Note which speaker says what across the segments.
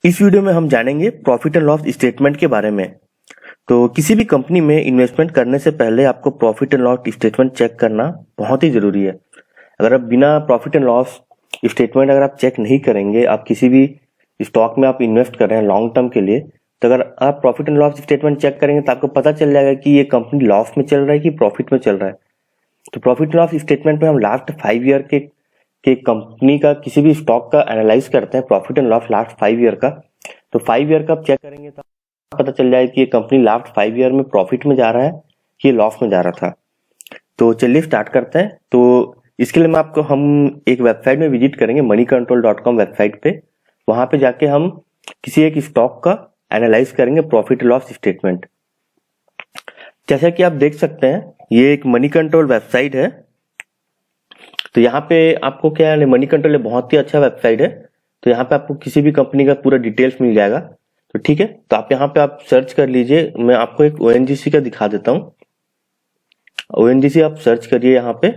Speaker 1: इस वीडियो में हम जानेंगे प्रॉफिट एंड लॉस स्टेटमेंट के बारे में। तो किसी भी कंपनी में इन्वेस्टमेंट करने से पहले आपको profit and loss statement check करना बहुत ही जरूरी है। अगर आप बिना प्रॉफिट एंड लॉस स्टेटमेंट अगर आप चेक नहीं करेंगे, आप किसी भी स्टॉक में आप इन्वेस्ट कर रहे हैं लॉन्ग टर्म के लिए, तो अगर आप profit and loss statement check करेंगे तो आपको पता चल जाएगा कि ये कंपनी लॉस में चल रहा है कि प्रॉफिट में चल रहा है। तो प्रॉफिट एंड लॉस स्टेटमेंट में हम लास्ट 5 ईयर के कंपनी का किसी भी स्टॉक का एनालाइज करते हैं, profit and loss last 5 year का। तो 5 ईयर का आप चेक करेंगे तो पता चल जाएगा कि ये कंपनी लास्ट 5 ईयर में प्रॉफिट में जा रहा है कि लॉस में जा रहा था। तो चलिए स्टार्ट करते हैं। तो इसके लिए हम एक वेबसाइट में विजिट करेंगे, moneycontrol.com वेबसाइट पे। वहां पे जाके हम किसी एक स्टॉक का एनालाइज करेंगे प्रॉफिट लॉस स्टेटमेंट। जैसा कि आप देख सकते हैं, ये एक मनी कंट्रोल वेबसाइट है। तो यहाँ पे आपको क्या है, मनी कंट्रोल बहुत ही अच्छा वेबसाइट है। तो यहाँ पे आपको किसी भी कंपनी का पूरा डिटेल्स मिल जाएगा। तो ठीक है, तो आप यहाँ पे आप सर्च कर लीजिए। मैं आपको एक ONGC का दिखा देता हूँ। ONGC आप सर्च करिए यहाँ पे।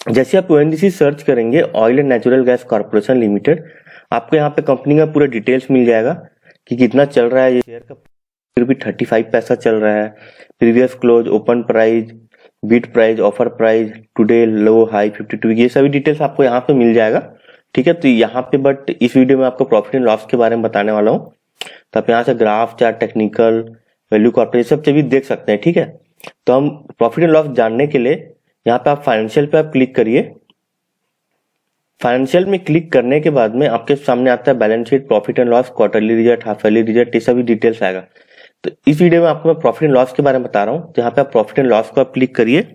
Speaker 1: जैसे आप ONGC सर्च करेंगे, oil and natural gas corporation limited, आपको यहाँ पे कंपनी का पूरा डिटेल्स मिल जाएगा कि कितना चल रहा है। ये शेयर का फिर भी 35 पैसा चल रहा है। Previous close, open price, bid price, offer price, today low, high 52, ये सभी डिटेल्स आपको यहाँ पे मिल जाएगा। ठीक है, तो यहाँ पे बट इस वीडियो में आपको प्रॉफिट एंड लॉस के बारे में बताने वाला हूँ। तो आप यहाँ से graph, chart, technical, value corporate सब चीज देख सकते हैं। ठीक है, तो हम प्रॉफिट एंड लॉस जानने के लिए यहाँ पे आप फाइनेंशियल पे आप क्लिक करिए। फाइनेंशियल में क्लिक करने के बाद में आपके सामने आता है balance sheet, profit and loss, quarterly result, half yearly result, ये सभी डिटेल्स आएगा। तो इस वीडियो में आपको मैं प्रॉफिट एंड लॉस के बारे में बता रहा हूँ। जहां पे आप प्रॉफिट एंड लॉस को आप क्लिक करिए।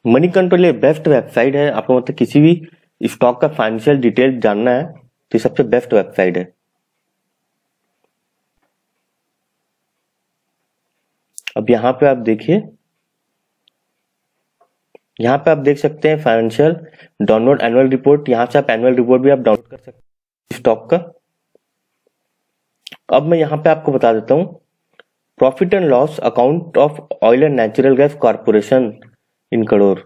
Speaker 1: मनी कंट्रोल ये बेस्ट वेबसाइट है। आपको मतलब किसी भी स्टॉक का फाइनेंशियल डिटेल जानना है तो सबसे बेस्ट वेबसाइट है। अब यहाँ पे आप देखिए, यहाँ पे आप देख सकते हैं फाइनेंशियल डाउनलोड एनुअल रिपोर्ट। यहाँ से आप एनुअल रिपोर्ट भी आप डाउनलोड कर सकते हैं स्टॉक का। अब मैं यहाँ पे आपको बता देता हूँ profit and loss account of oil and natural gas corporation in crore.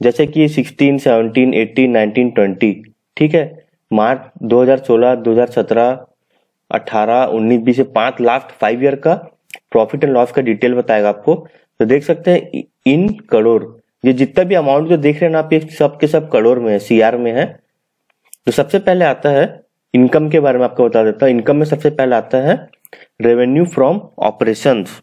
Speaker 1: जैसे कि 16, 17, 18, 19, 20। ठीक है, मार्च 2016, 2017, 18, 19, 20 से 5 लास्ट 5 ईयर का प्रॉफिट एंड लॉस का डिटेल बताएगा आपको। तो देख सकते हैं इन करोड़, ये जितना भी अमाउंट जो देख रहे हैं ना आप, ये सब के सब करोड़ में है, CR में है। तो सबसे पहले आता है इनकम के बारे में आपको बता देता हूँ। इनकम में सबसे पहले आता है रेवेन्यू फ्रॉम ऑपरेशंस।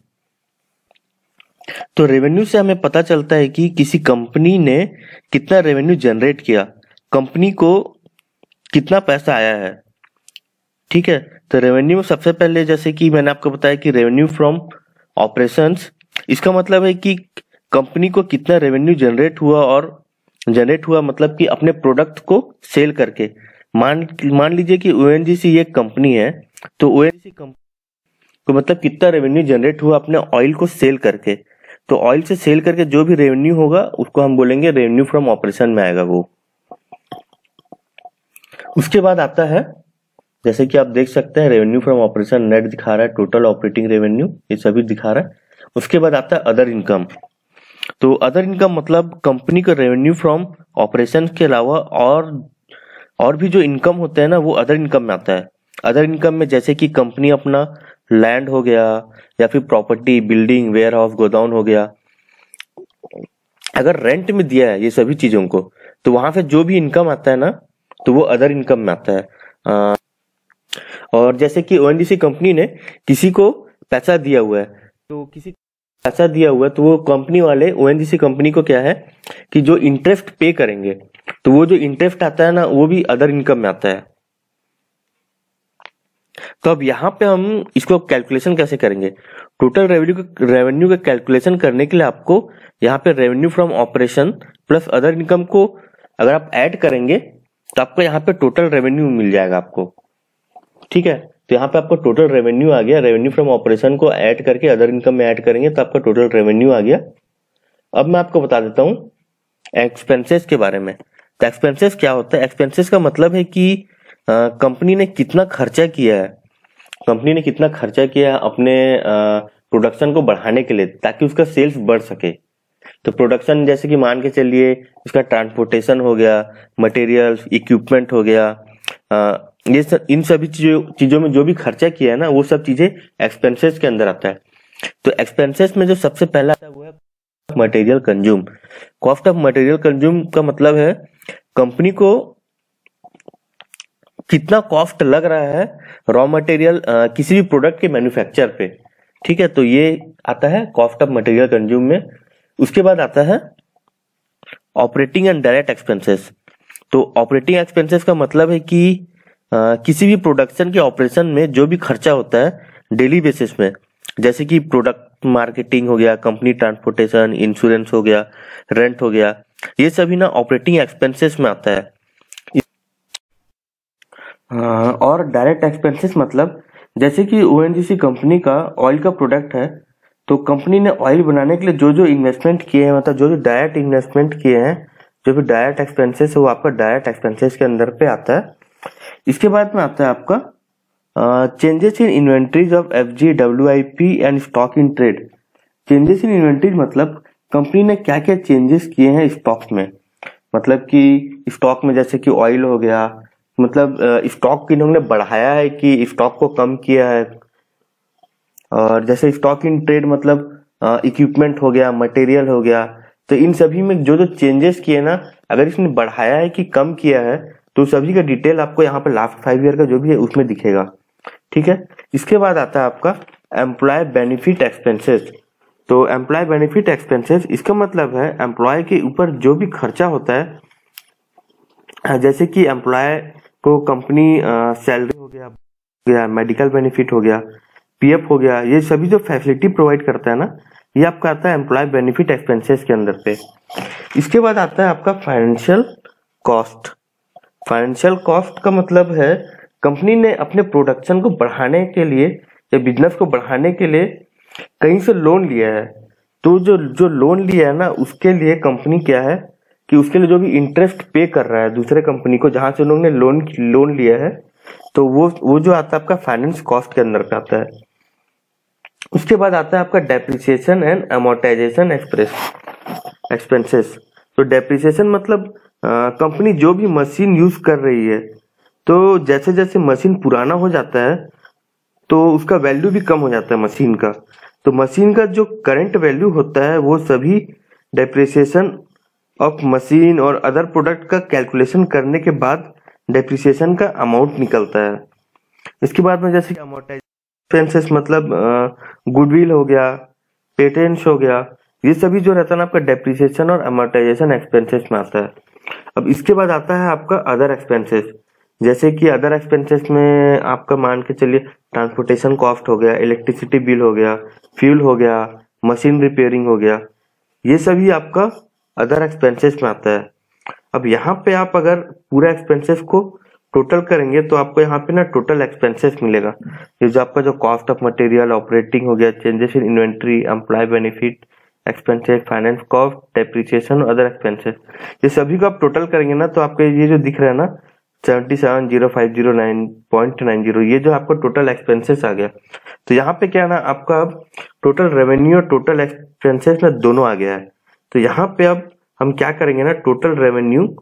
Speaker 1: तो रेवेन्यू से हमें पता चलता है कि किसी कंपनी ने कितना रेवेन्यू जनरेट किया, कंपनी को कितना पैसा आया है। ठीक है, तो रेवेन्यू में सबसे पहले जैसे कि मैंने आपको बताया कि रेवेन्यू फ्रॉम ऑपरेशंस, इसका मतलब है कि कंपनी को कितना रेवेन्यू जनरेट हुआ। और जनरेट हुआ मतलब कि अपने प्रोडक्ट को सेल करके। मान लीजिए कि ONGC ये कंपनी है, तो ONGC कंपनी को मतलब कितना रेवेन्यू जनरेट हुआ अपने ऑयल को सेल करके। तो ऑयल से सेल करके जो भी रेवेन्यू होगा उसको हम बोलेंगे रेवेन्यू फ्रॉम ऑपरेशन में आएगा वो। उसके बाद आता है, जैसे कि आप देख सकते हैं रेवेन्यू फ्रॉम ऑपरेशन नेट दिखा रहा है, टोटल ऑपरेटिंग रेवेन्यू, ये सभी दिखा रहा है। उसके बाद आता है अदर इनकम। तो अदर इनकम मतलब कंपनी का रेवेन्यू फ्रॉम ऑपरेशन के अलावा और भी जो इनकम होते हैं ना, वो अदर इनकम में आता है। अदर इनकम में जैसे कि कंपनी अपना लैंड हो गया, या फिर property, building, ware, godown हो गया, अगर रेंट में दिया है ये सभी चीजों को, तो वहां से जो भी इनकम आता है ना, तो वो अदर इनकम में आता है। और जैसे कि ONGC कंपनी ने किसी को पैसा दिया हुआ है, तो किसी पैसा दिया हुआ है तो वो कंपनी वाले ONGC कंपनी को क्या है कि जो इंटरेस्ट पे करेंगे, तो वो जो इंटरेस्ट आता है ना, वो भी अदर इनकम में आता है। तो अब यहाँ पे हम इसको कैलकुलेशन कैसे करेंगे, टोटल रेवेन्यू का कैलकुलेशन करने के लिए आपको यहाँ पे revenue from operation plus other income को अगर आप ऐड करेंगे तो आपको यहाँ पे टोटल रेवेन्यू मिल जाएगा आपको। ठीक है, तो यहाँ पे आपको टोटल रेवेन्यू आ गया। रेवेन्यू फ्रॉम ऑपरेशन को ऐड करके अदर इनकम में ऐड करेंगे तो आपका टोटल रेवेन्यू आ गया। अब मैं आपको बता देता हूँ एक्सपेंसेस के बारे में। तो एक्सपेंसेस क्या होता है? एक्सपेंसेस का मतलब है कि कंपनी ने कितना खर्चा किया है, कंपनी ने कितना खर्चा किया है अपने प्रोडक्शन को बढ़ाने के लिए, ताकि उसका सेल्स बढ़ सके। तो प्रोडक्शन जैसे कि मान के चलिए उसका ट्रांसपोर्टेशन हो गया, मटेरियल्स, इक्विपमेंट हो गया, इन सभी चीजों में जो भी खर्चा किया है ना, वो सब चीजें एक्सपेंसेस के अंदर आता है। तो एक्सपेंसेस में जो सबसे पहला आता है वो है material consume. Cost of material consume का मतलब है कंपनी को कितना कॉस्ट लग रहा है रॉ मटेरियल किसी भी प्रोडक्ट के मैन्युफैक्चर पे। ठीक है, तो ये आता है कॉस्ट ऑफ मटेरियल कंज्यूम में। उसके बाद आता है ऑपरेटिंग एंड डायरेक्ट एक्सपेंसेस। तो ऑपरेटिंग एक्सपेंसेस का मतलब है कि किसी भी प्रोडक्शन के ऑपरेशन में जो भी खर्चा होता है डेली बेसिस में, जैसे कि प्रोडक्ट मार्केटिंग हो गया, कंपनी ट्रांसपोर्टेशन, इंश्योरेंस हो गया, रेंट हो गया, ये सभी ना ऑपरेटिंग एक्सपेंसेस में आता है। और डायरेक्ट एक्सपेंसेस मतलब जैसे कि ओएनजीसी कंपनी का ऑयल का प्रोडक्ट है, तो कंपनी ने ऑयल बनाने के लिए जो जो इन्वेस्टमेंट किए हैं, मतलब जो जो डायरेक्ट इन्वेस्टमेंट किए हैं, जो भी डायरेक्ट एक्सपेंसेस है वो आपका डायरेक्ट एक्सपेंसेस के अंदर पे आता है। इसके बाद में आता है आपका changes in inventories of FG, WIP and stock in trade. Changes in inventories मतलब कंपनी ने क्या क्या चेंजेस किए हैं स्टॉक्स में, मतलब कि स्टॉक में जैसे कि ऑयल हो गया, मतलब स्टॉक इन्होंने बढ़ाया है कि स्टॉक को कम किया है। और जैसे स्टॉक इन ट्रेड मतलब इक्विपमेंट हो गया, मटेरियल हो गया, तो इन सभी में जो जो चेंजेस किए ना, अगर इसने बढ़ाया है कि कम किया है, तो सभी का डिटेल आपको यहाँ पे लास्ट 5 ईयर का जो भी है उसमें दिखेगा। ठीक है, इसके बाद आता है आपका एम्प्लॉय बेनिफिट एक्सपेंसेस। तो एम्प्लॉय बेनिफिट एक्सपेंसेस इसका मतलब है एम्प्लॉय के ऊपर जो भी खर्चा होता है, जैसे कि एम्प्लॉय को कंपनी सैलरी हो गया, मेडिकल बेनिफिट हो गया, पीएफ हो गया, ये सभी जो फैसिलिटी प्रोवाइड करता है ना, ये आपका आता है एम्प्लॉय बेनिफिट एक्सपेंसेस के अंदर पे। इसके बाद आता है आपका फाइनेंशियल कॉस्ट। फाइनेंशियल कॉस्ट का मतलब है कंपनी ने अपने प्रोडक्शन को बढ़ाने के लिए या बिजनेस को बढ़ाने के लिए कहीं से लोन लिया है। तो जो लोन लिया है ना, उसके लिए कंपनी क्या है कि उसके लिए जो भी इंटरेस्ट पे कर रहा है दूसरे कंपनी को जहां से उन्होंने लोन लिया है, तो वो जो आता है आपका फाइनेंस कॉस्ट के अंदर पे आता है। उसके बाद आता है आपका डेप्रिसिएशन एंड अमोर्टाइजेशन एक्सपेंसेस। तो डेप्रिसिएशन मतलब कंपनी जो भी मशीन यूज कर रही है, तो जैसे जैसे मशीन पुराना हो जाता है तो उसका वैल्यू भी कम हो जाता है मशीन का। तो मशीन का जो करंट वैल्यू होता है वो सभी डेप्रिसिएशन ऑफ मशीन और अदर प्रोडक्ट का कैलकुलेशन करने के बाद डेप्रिसिएशन का अमाउंट निकलता है। इसके बाद में जैसे एक्सपेंसेस मतलब गुडविल हो गया, पेटेंट्स हो गया, ये सभी जो रहता है ना आपका डेप्रिसिएशन और अमोर्टाइजेशन एक्सपेंसेस में आता है। अब इसके बाद आता है आपका अदर एक्सपेंसेस। जैसे कि अदर एक्सपेंसेस में आपका मान के चलिए ट्रांसपोर्टेशन कॉस्ट हो गया, इलेक्ट्रिसिटी बिल हो गया, फ्यूल हो गया, मशीन रिपेयरिंग हो गया, ये सभी आपका अदर एक्सपेंसेस में आता है। अब यहाँ पे आप अगर पूरा एक्सपेंसेस को टोटल करेंगे तो आपको यहाँ पे ना टोटल एक्सपेंसेस मिलेगा। ये जो आपका जो कॉस्ट ऑफ मटेरियल, ऑपरेटिंग हो गया, changes in inventory, employ benefit expenses, finance cost, depreciation, other expenses, ये सभी को आप टोटल करेंगे ना तो आपका ये जो दिख रहा है ना 77,509.90, ये जो आपका टोटल एक्सपेंसेस आ गया। तो यहाँ पे क्या है ना आपका अब टोटल रेवेन्यू और टोटल एक्सपेंसेस में दोनों आ गया है। तो यहाँ पे अब हम क्या करेंगे ना, total revenue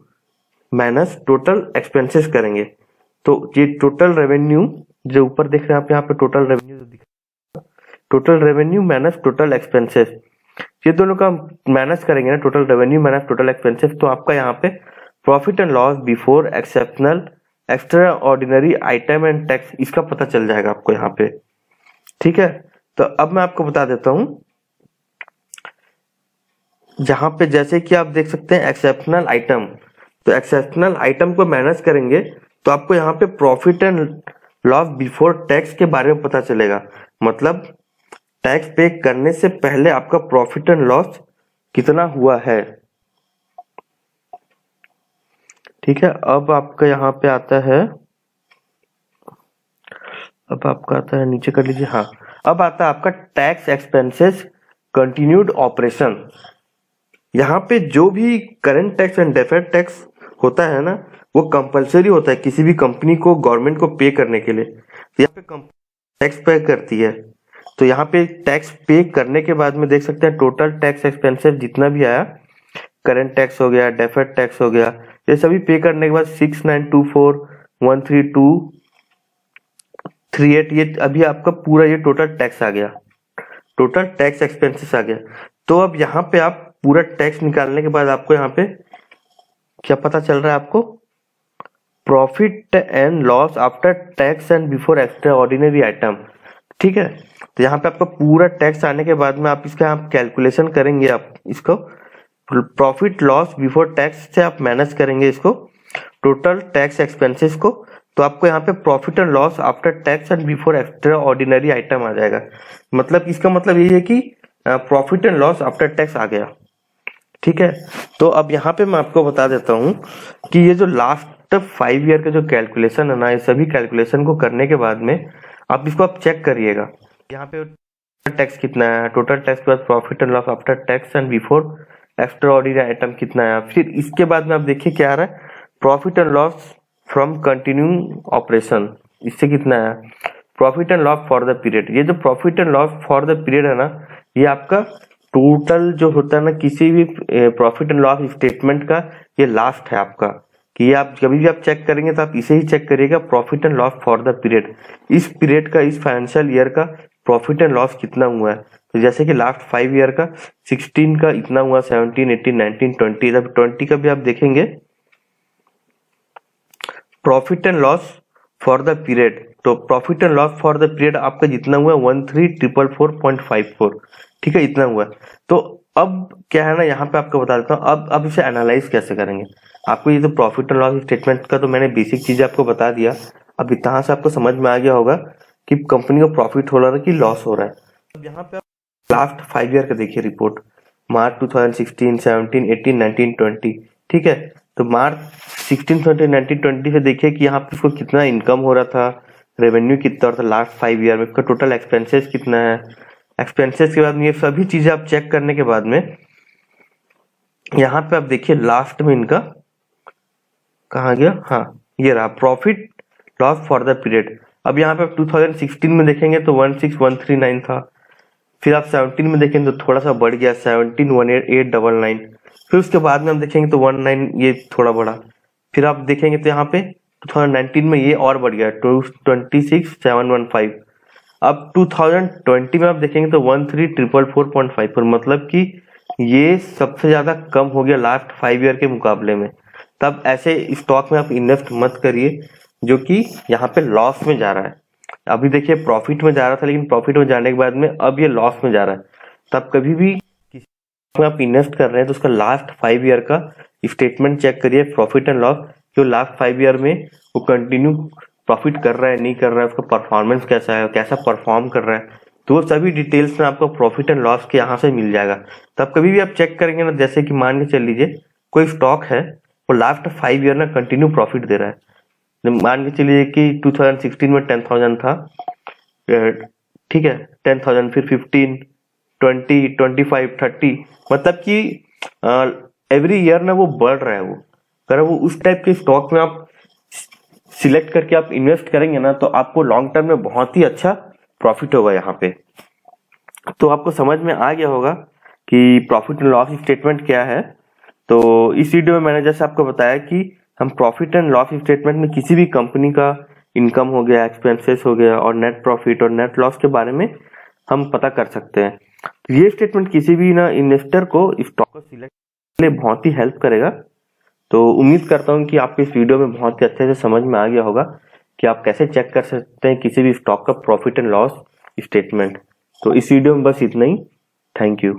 Speaker 1: minus total expenses करेंगे। तो ये टोटल रेवेन्यू जो ऊपर देख रहे हैं आप, यहाँ पे टोटल रेवेन्यू दिख रहा है, total revenue minus total expenses, ये दोनों का माइनस करेंगे ना, total revenue minus total expenses, तो आपका यहाँ पे profit and loss before exceptional extra ordinary item and tax, इसका पता चल जाएगा आपको यहाँ पे। ठीक है, तो अब मैं आपको बता देता हूं, जहां पे जैसे कि आप देख सकते हैं एक्सेप्शनल आइटम, तो एक्सेप्शनल आइटम को माइनस करेंगे तो आपको यहाँ पे profit and loss before tax के बारे में पता चलेगा। मतलब टैक्स पे करने से पहले आपका प्रॉफिट एंड लॉस कितना हुआ है। ठीक है, अब आपका यहाँ पे आता है, अब आपका आता है, नीचे कर लीजिए, हाँ, अब आता है आपका टैक्स एक्सपेंसेस कंटिन्यूड ऑपरेशन। यहाँ पे जो भी current tax and deferred tax होता है ना, वो कंपलसरी होता है किसी भी कंपनी को गवर्नमेंट को पे करने के लिए। तो यहाँ पे कंपनी टैक्स पे करती है, तो यहाँ पे टैक्स पे करने के बाद में देख सकते हैं टोटल टैक्स एक्सपेंसेस जितना भी आया, करंट टैक्स हो गया, डेफर्ड टैक्स हो गया, ये सभी पे करने के बाद 6924,132,38 ये अभी आपका पूरा ये टोटल टैक्स आ गया, टोटल टैक्स एक्सपेंसेस आ गया। तो अब यहाँ पे आप पूरा टैक्स निकालने के बाद आपको यहाँ पे क्या पता चल रहा है आपको, profit and loss after tax and before extraordinary item. ठीक है, तो यहाँ पे आपका पूरा टैक्स आने के बाद में आप इसका आप कैलकुलेशन करेंगे, आप इसको प्रॉफिट लॉस बिफोर टैक्स से आप मैनेज करेंगे इसको टोटल टैक्स एक्सपेंसेस को, तो आपको यहाँ पे profit and loss after tax and before extraordinary item आ जाएगा। मतलब इसका मतलब ये है कि profit and loss after tax आ गया। ठीक है, तो अब यहाँ पे मैं आपको बता देता हूँ कि ये जो लास्ट 5 ईयर का जो कैलकुलेशन है ना, ये सभी कैलकुलेशन को करने के बाद में आप इसको आप चेक करिएगा। यहाँ पे टैक्स कितना है, टोटल टैक्स के बाद profit and loss after tax and before extraordinary item कितना है, फिर इसके बाद में आप देखिए क्या आ रहा है, profit and loss from continuing operation, इससे कितना है, profit and loss for the period. ये जो profit and loss for the period है ना, ये आपका टोटल जो होता है ना किसी भी प्रॉफिट एंड लॉस स्टेटमेंट का ये लास्ट है आपका, कि ये आप कभी भी आप चेक करेंगे तो आप इसे ही चेक करिएगा, profit and loss for the period, इस पीरियड का, इस फाइनेंशियल ईयर का प्रॉफिट एंड लॉस कितना हुआ है। तो जैसे कि लास्ट 5 ईयर का 16 का इतना हुआ, 17, 18, 19, 20, जब 20 का भी आप देखेंगे profit and loss for the period, तो profit and loss for the period आपका जितना हुआ 13,444.54, ठीक है, इतना हुआ। तो अब क्या है ना, यहाँ पे आपको बता देता हूँ अब इसे एनालाइज कैसे करेंगे। आपको ये तो प्रॉफिट एंड लॉस स्टेटमेंट का तो मैंने बेसिक चीजें आपको बता दिया, अब इतना से आपको समझ में आ गया होगा कि कंपनी को प्रॉफिट हो रहा है कि लॉस हो रहा है। अब यहाँ पे आप लास्ट 5 ईयर का देखिए रिपोर्ट, मार्च 2016, 17, 18, 19, 20, ठीक है। तो मार्च 16, 17, 19, 20 से देखिए कि यहाँ पे इसको कितना इनकम हो रहा था, रेवेन्यू कितना हो रहा था लास्ट 5 ईयर में, इसका टोटल एक्सपेंसेस कितना है। एक्सपेंसेस के बाद में ये सभी चीजें आप चेक करने के बाद में यहाँ पे आप देखिए लास्ट में इनका कहा गया, हाँ ये रहा profit loss for the period. अब यहाँ पे 2016 में देखेंगे तो 16,139 था, फिर आप 17 में देखेंगे तो थोड़ा सा बढ़ गया 17,188,99, फिर उसके बाद में हम देखेंगे तो 19 ये थोड़ा बढ़ा, फिर आप देखेंगे तो यहाँ पे 2019 में ये और बढ़ गया 26,715। अब 2020 में आप देखेंगे तो 13,444.54, मतलब कि ये सबसे ज्यादा कम हो गया लास्ट 5 ईयर के मुकाबले में। तब ऐसे स्टॉक में आप इन्वेस्ट मत करिए जो कि यहाँ पे लॉस में जा रहा है। अभी देखिए प्रॉफिट में जा रहा था, लेकिन प्रॉफिट में जाने के बाद में अब ये लॉस में जा रहा है। तब कभी भी किसी में आप इन्वेस्ट कर रहे हैं तो उसका लास्ट 5 ईयर का स्टेटमेंट चेक करिए, प्रॉफिट एंड लॉस, जो लास्ट 5 ईयर में वो कंटिन्यू प्रॉफिट कर रहा है नहीं कर रहा है, उसका परफॉर्मेंस कैसा है, कैसा परफॉर्म कर रहा है, तो वो सभी डिटेल्स में आपको प्रॉफिट एंड लॉस के यहाँ से मिल जाएगा। तब कभी भी आप चेक करेंगे ना, जैसे कि मान के चल लीजिए कोई स्टॉक है वो लास्ट 5 ईयर में कंटिन्यू प्रॉफिट दे रहा है, मान के चलिए कि 2016 में 10,000 था, ठीक है, 10,000, फिर 15, 20, 25, 30, मतलब कि एवरी ईयर ना वो बढ़ रहा है। वो अगर वो उस टाइप के स्टॉक में आप सिलेक्ट करके आप इन्वेस्ट करेंगे ना, तो आपको लॉन्ग टर्म में बहुत ही अच्छा प्रॉफिट होगा यहाँ पे। तो आपको समझ में आ गया होगा कि प्रॉफिट एंड लॉस स्टेटमेंट क्या है। तो इस वीडियो में मैंने जैसे आपको बताया कि हम प्रॉफिट एंड लॉस स्टेटमेंट में किसी भी कंपनी का इनकम हो गया, एक्सपेंसेस हो गया और नेट प्रॉफिट और नेट लॉस के बारे में हम पता कर सकते हैं। तो ये स्टेटमेंट किसी भी ना इन्वेस्टर को स्टॉक को सिलेक्ट करने के लिए बहुत ही हेल्प करेगा। तो उम्मीद करता हूँ कि आपको इस वीडियो में बहुत ही अच्छे से समझ में आ गया होगा कि आप कैसे चेक कर सकते हैं किसी भी स्टॉक का प्रॉफिट एंड लॉस स्टेटमेंट। तो इस वीडियो में बस इतना ही। Thank you.